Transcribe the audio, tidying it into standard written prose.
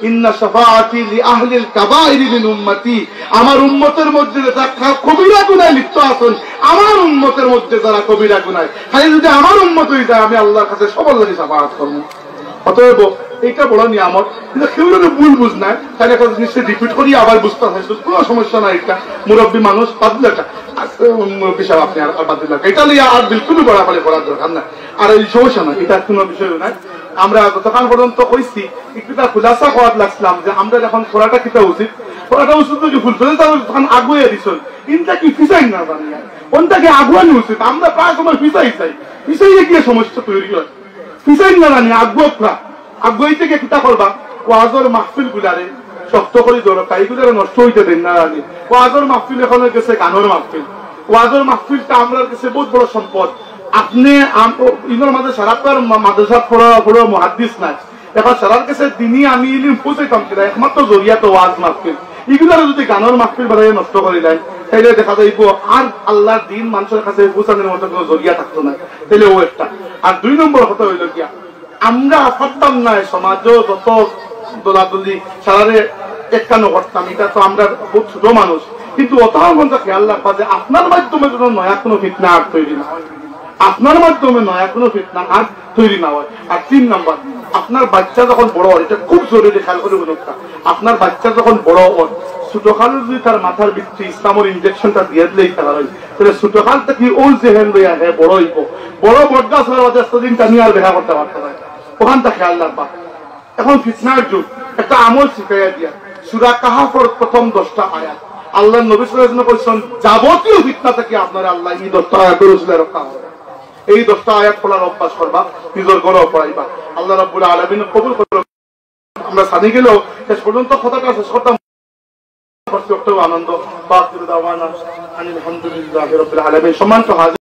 ইন্না শাফাআতি লিআহলিল কাবাইরি মিন উম্মতি, আমার উম্মতের মধ্যে যারা কবিরা গুনাহে লিপ্ত আছেন, আমার উম্মতের মধ্যে যারা কবিরা গুনাহে, খালি যদি আমার উম্মত হয়ে যায় আমি আল্লাহর কাছে সবার লাগি শাফাআত করব। অতএব এইটা বড় নিয়ামত, কিন্তু কেউ যদি ভুল বুঝ নাই তাহলে একটা জিনিস রিপিট করি আবার বুঝতে হয়, কোনো সমস্যা নাই। এটা মুরব্বী মানুষ বাদলাটা মুরব্বী সাহেব আপনি আর বাদলা এটা লিয়ে আর বিলকুল বড়াবাড়ি করার দরকার না, আর এই সমস্যা না, এটা কোনো বিষয় নাই। আমরা গতকাল পর্যন্ত কইছি একটু খুলাসা করার লাগছিলাম যে আমরা যখন পড়াটা কিতা উচিত, পড়াটা উচিত যে ফুল ফেলে তখন আগুয়ে দিচ্ছেন, ইনটা কি ফিসাই না জানিয়ে কোনটাকে আগুয়ানি উচিত। আমরা প্রায় সময় ফিসাই চাই, ফিসাইয়ে গিয়ে সমস্যা তৈরি হয়। ফিসাই না জানি আগুয়া আগুয়াই থেকে কিতা করবা, ওয়াজর মাহফিল গুলারে শক্ত করে দরকার, এইগুলো নষ্ট হইতে দেন না জানি। ওয়াজর মাহফিল এখন গেছে গানের মাহফিল, ওয়াজর মাহফিলটা আমরা কাছে বহুত বড় সম্পদ। আপনি ইনোর মাঝে সারাকার মাদ্রাসাত পড়া মুহাদ্দিস নাই, এখন সারার কাছে দিনই আমি ইলিম পৌঁছাইতাম কিনা, একমাত্র জরিয়া তো ওয়াজ মাহফিল। এগুলো যদি গানের মাহফিল বাড়াই নষ্ট করে দেয় তাইলে দেখা যাইব আর আল্লাহর দিন মানুষের কাছে পৌঁছানোর মতো কোনো জরিয়া থাকতো না, তাইলে ও একটা। আর 2 নম্বর কথা হইল গিয়া, আমরা পারতাম না সমাজও যত দোলাদুলি সারারে একান্ন করতাম, এটা তো আমরা বহুত ছোট মানুষ, কিন্তু অতটা মনটা খেয়াল রাখবা যে আপনার মাধ্যমে যেন নয়া কোনো ফিতনা আর তৈরি না হয়, আপনার মাধ্যমে নয়া কোনো ফিতনা আর তৈরি না হয়। আর 3 নম্বর, আপনার বাচ্চা যখন বড় হয়, এটা খুব জরুরি খেয়াল করে বলুনটা, আপনার বাচ্চা যখন বড় হয় ছোটকালে যদি তার মাথার ভিত্তি ইসলামের ইঞ্জেকশনটা দিয়ে দিলেই খেলা হয়, তাহলে ছোটকাল থেকে ওই জেহেন লইয়া হে বড় হইব, বড় বটগাছ হওয়ার বাদে এতদিন টানি আর দেখা করতে পারতে না, ওখানটা খেয়াল রাখবা। এখন ফিতনার যুগ, একটা আমল শিখাইয়া দিয়া সূরা কাহাফের প্রথম 10টা আয়াত আল্লাহ নবী সাল্লাল্লাহু আলাইহি ওয়াসাল্লাম কইছেন যাবতীয় ফিতনা থেকে আপনারা আল্লাহ এই 10টা আয়াতের উসিলায় রক্ষা করবে। এই 10টা আয়াত পড়ার অভ্যাস করবা, নিজের ঘরেও পড়াইবা। আল্লাহ রাব্বুল আলামিন কবুল করুন। আমরা সানি গেলেও শেষ পর্যন্ত কথাটা শেষ করতাম আনন্দ। আলহামদুলিল্লাহি রাব্বিল আলামিন। সম্মানিত হাজির